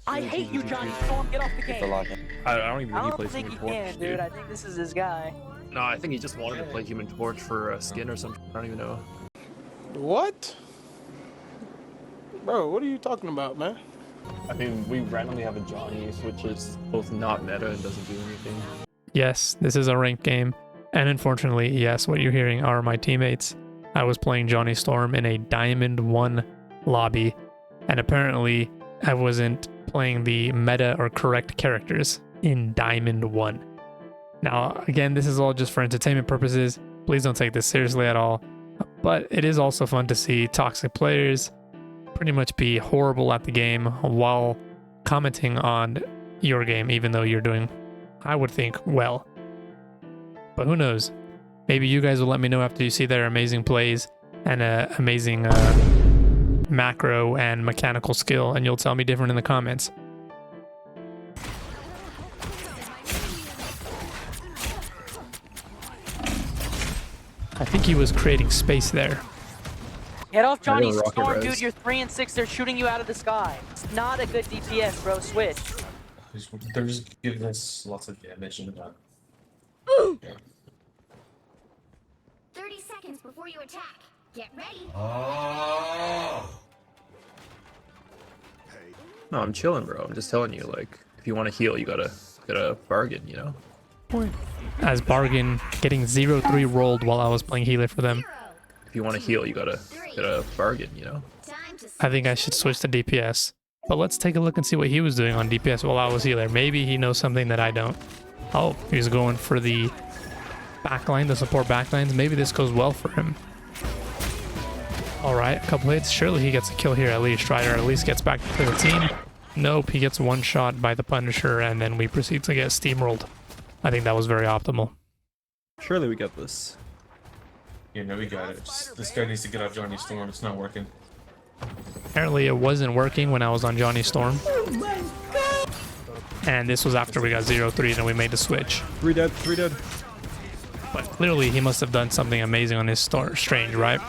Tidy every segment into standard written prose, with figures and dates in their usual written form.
I hate you, Johnny Storm. Get off the game. I don't even I think he don't plays think he Human Torch, can, dude. I think this is his guy. No, I think he just wanted to play Human Torch for a skin or something. I don't even know. What? Bro, what are you talking about, man? I mean, we randomly have a Johnny, which is both not meta and doesn't do anything. Yes, this is a ranked game. And unfortunately, yes, what you're hearing are my teammates. I was playing Johnny Storm in a Diamond 1 lobby, and apparently I wasn't playing the meta or correct characters in Diamond 1. Now, again, this is all just for entertainment purposes. Please don't take this seriously at all. But it is also fun to see toxic players pretty much be horrible at the game while commenting on your game, even though you're doing, I would think, well. But who knows? Maybe you guys will let me know after you see their amazing plays and amazing macro and mechanical skill, and you'll tell me different in the comments. I think he was creating space there. Get off Johnny rocket Storm, res. dude. You're 3 and 6. They're shooting you out of the sky. It's not a good DPS, bro. Switch. They're just giving us lots of damage and that. 30 seconds before you attack. Get ready. No, I'm chilling, bro. I'm just telling you, like, if you want to heal, you gotta bargain, you know? As bargain, getting 0-3 rolled while I was playing healer for them. If you want to heal, you gotta bargain, you know? I think I should switch to DPS. But let's take a look and see what he was doing on DPS while I was healer. Maybe he knows something that I don't. Oh, he's going for the backline, the support backlines. Maybe this goes well for him. Alright, a couple hits. Surely he gets a kill here at least, right? Or at least gets back to the team. Nope, he gets one shot by the Punisher, and then we proceed to get steamrolled. I think that was very optimal. Surely we get this. Yeah, no, we got it. Just, this guy needs to get off Johnny Storm. It's not working. Apparently it wasn't working when I was on Johnny Storm. And this was after we got 0-3 and we made the switch. 3 dead, 3 dead. But clearly he must have done something amazing on his Strange, right?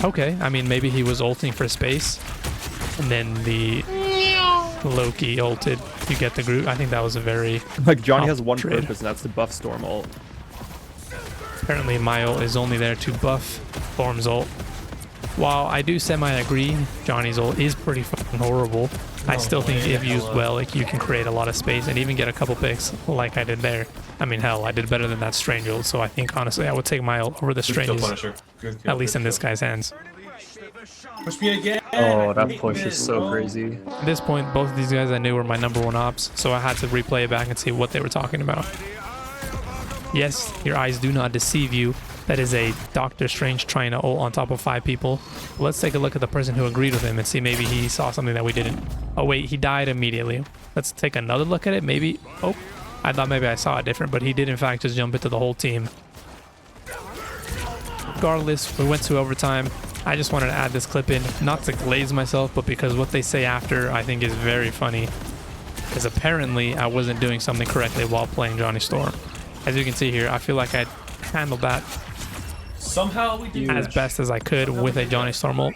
Okay, I mean, maybe he was ulting for space. And then the Loki ulted to get the group. I think that was a very... Like, Johnny has one trade. purpose, and that's to buff Storm ult. Apparently my ult is only there to buff Storm's ult. While I do semi-agree, Johnny's ult is pretty fucking horrible. I still think if used well, like, you can create a lot of space and even get a couple picks like I did there. I mean, hell, I did better than that Strange ult, so I think, honestly, I would take my ult over the Strange's, at least in this guy's hands. Push me again. Oh, that push is so crazy. At this point, both of these guys I knew were my #1 ops, so I had to replay it back and see what they were talking about. Yes, your eyes do not deceive you. That is a Doctor Strange trying to ult on top of 5 people. Let's take a look at the person who agreed with him and see maybe he saw something that we didn't. Oh wait, he died immediately. Let's take another look at it. Maybe, oh, I thought maybe I saw it different, but he did in fact just jump into the whole team. Regardless, we went to overtime. I just wanted to add this clip in, not to glaze myself, but because what they say after I think is very funny. Because apparently I wasn't doing something correctly while playing Johnny Storm. As you can see here, I feel like I handled that Somehow we do as best as I could with a Johnny Storm ult.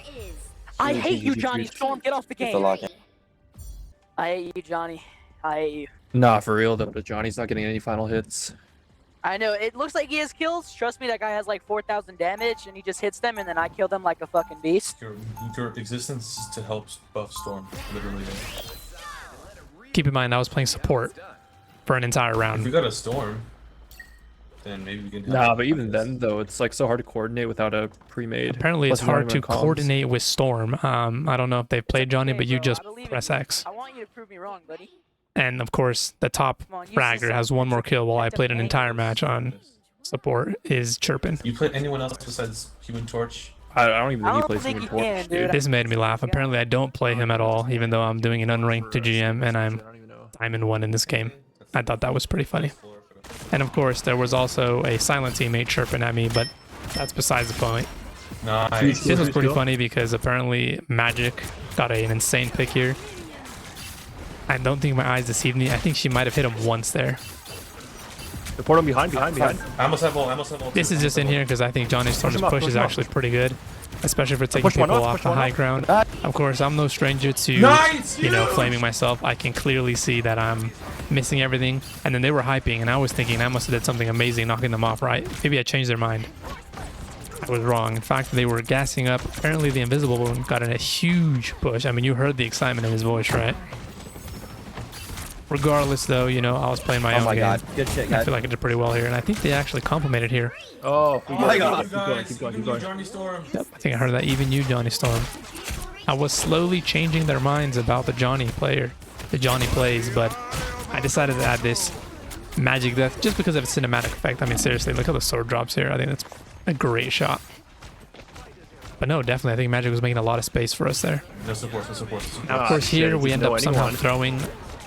I hate you, Johnny Storm. Get off the game. I hate you, Johnny. I hate you. Nah, for real, though, but Johnny's not getting any final hits. I know. It looks like he has kills. Trust me, that guy has like 4,000 damage, and he just hits them, and then I kill them like a fucking beast. Your existence is to help buff Storm, literally. Keep in mind, I was playing support for an entire If we round. got a Storm, then maybe we can help. Nah, but even then, though, it's like so hard to coordinate without a pre-made. Apparently, it's Plus, you're not hard to even on comms. coordinate with Storm. I don't know if they've played Johnny, Okay, but you bro, just I believe in press you. X. I want you to prove me wrong, buddy. And of course, the top Come on, use fragger this has one more kill while I played an active entire aim. match on support is chirping. You play anyone else besides Human Torch? I don't even think I he don't plays think Human he Torch, can, dude. dude. This made me laugh. Apparently, I don't play him at all, even though I'm doing an unranked to GM and I'm Diamond 1 in this game. I thought that was pretty funny. And of course, there was also a silent teammate chirping at me, but that's besides the point. Nice. This was pretty funny because apparently Magic got an insane pick here. I don't think my eyes deceived me. I think she might have hit him once there. Report him behind. I almost have all. This is just in here because I think Johnny Storm's Push him up, push push is him up. actually pretty good. especially for taking Push one people off, off push the one high off. ground. Of course, I'm no stranger to, Nice, you know, huge! flaming myself. I can clearly see that I'm missing everything. And then they were hyping, and I was thinking I must have did something amazing knocking them off, right? Maybe I changed their mind. I was wrong. In fact, they were gassing up. Apparently, the invisible one got in a huge push. I mean, you heard the excitement in his voice, right? Regardless, though, you know, I was playing my Oh own my game. god. Good shit, I guys. feel like I did pretty well here, and I think they actually complimented here. Oh, my God. Keep going, keep going, keep going. Johnny Storm. Yep, I think I heard that. Even you, Johnny Storm. I was slowly changing their minds about the Johnny player, the Johnny plays, but I decided to add this magic death just because of its cinematic effect. I mean, seriously, look at the sword drops here. I think that's a great shot. But no, definitely, I think magic was making a lot of space for us there. No support, no support, no support. Of course, shit, here it we doesn't end know up somehow anyone. throwing.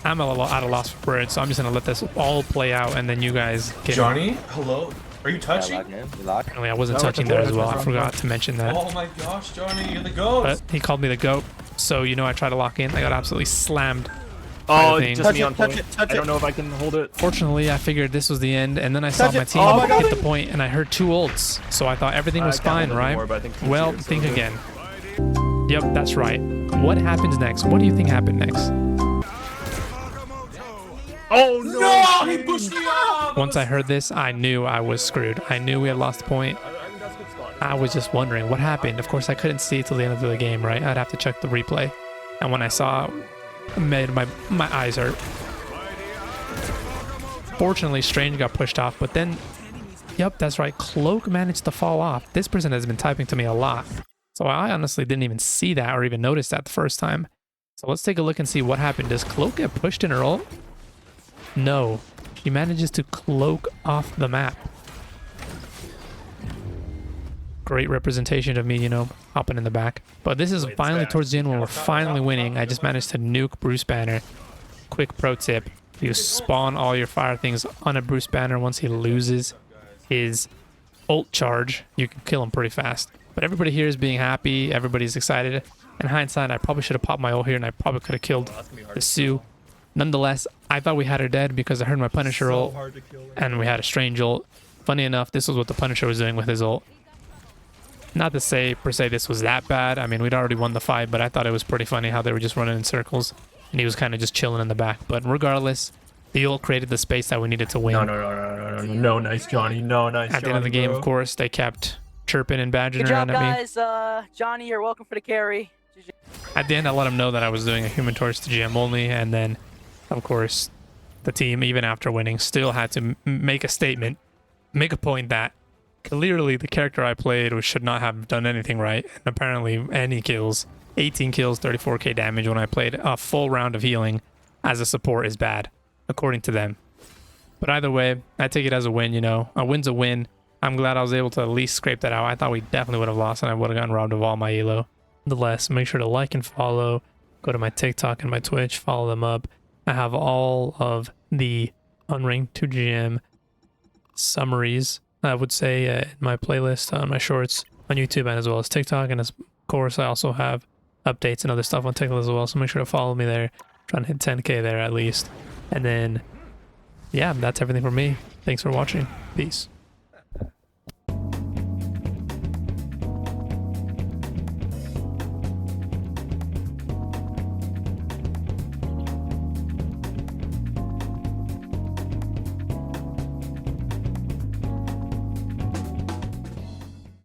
I'm at a loss for words, so I'm just gonna let this all play out, and then you guys get. Johnny, hello? Are you touching? Apparently, I wasn't No, touching it's there okay, as well. I it's forgot to mention that. Oh my gosh, Johnny, you're the goat. But he called me the GOAT, so you know I tried to lock in. I got absolutely slammed. Oh, thing. just Touch me it, on touch point. it, touch I don't it. know if I can hold it. Fortunately, I figured this was the end, and then I saw Touch my it. team Oh my God. hit the point, and I heard 2 ults, so I thought everything was I can't fine, hold it right? anymore, but I think it's Well, here, so think we're good. again. Yep, that's right. What happens next? What do you think happened next? Oh no! No, he pushed me off. Once I heard this, I knew I was screwed. I knew we had lost the point. I was just wondering what happened. Of course, I couldn't see it till the end of the game, right? I'd have to check the replay. And when I saw it made my eyes hurt. Fortunately, Strange got pushed off, but then, yep, that's right, Cloak managed to fall off. This person has been typing to me a lot, so I honestly didn't even see that or even notice that the first time. So let's take a look and see what happened. Does Cloak get pushed in her ult? No, she manages to cloak off the map. Great representation of me, you know, hopping in the back. But this is finally towards the end when we're finally winning. I just managed to nuke Bruce Banner. Quick pro tip. You spawn all your fire things on a Bruce Banner. Once he loses his ult charge, you can kill him pretty fast. But everybody here is being happy. Everybody's excited. In hindsight, I probably should have popped my ult here and I probably could have killed the Sue. Nonetheless, I thought we had her dead because I heard my Punisher ult and we had a Strange ult. Funny enough, this was what the Punisher was doing with his ult. Not to say, per se, this was that bad. I mean, we'd already won the fight, but I thought it was pretty funny how they were just running in circles. And he was kind of just chilling in the back. But regardless, the ult created the space that we needed to win. No, nice Johnny. No, nice At the end of the game, of course, they kept chirping and badgering Good job, around at me. guys. Johnny, you're welcome for the carry. At the end, I let them know that I was doing a Human Torch to GM only. And then, of course, the team, even after winning, still had to make a statement, make a point that clearly the character I played should not have done anything right. And apparently, any kills, 18 kills, 34k damage when I played a full round of healing as a support is bad, according to them. But either way, I take it as a win, you know. A win's a win. I'm glad I was able to at least scrape that out. I thought we definitely would have lost and I would have gotten robbed of all my elo. Nonetheless, make sure to like and follow. Go to my TikTok and my Twitch, follow them up. I have all of the Unranked 2GM summaries, I would say, in my playlist on my shorts on YouTube and as well as TikTok. And of course, I also have updates and other stuff on TikTok as well. So make sure to follow me there. Trying to hit 10k there at least. And then, yeah, that's everything from me. Thanks for watching. Peace.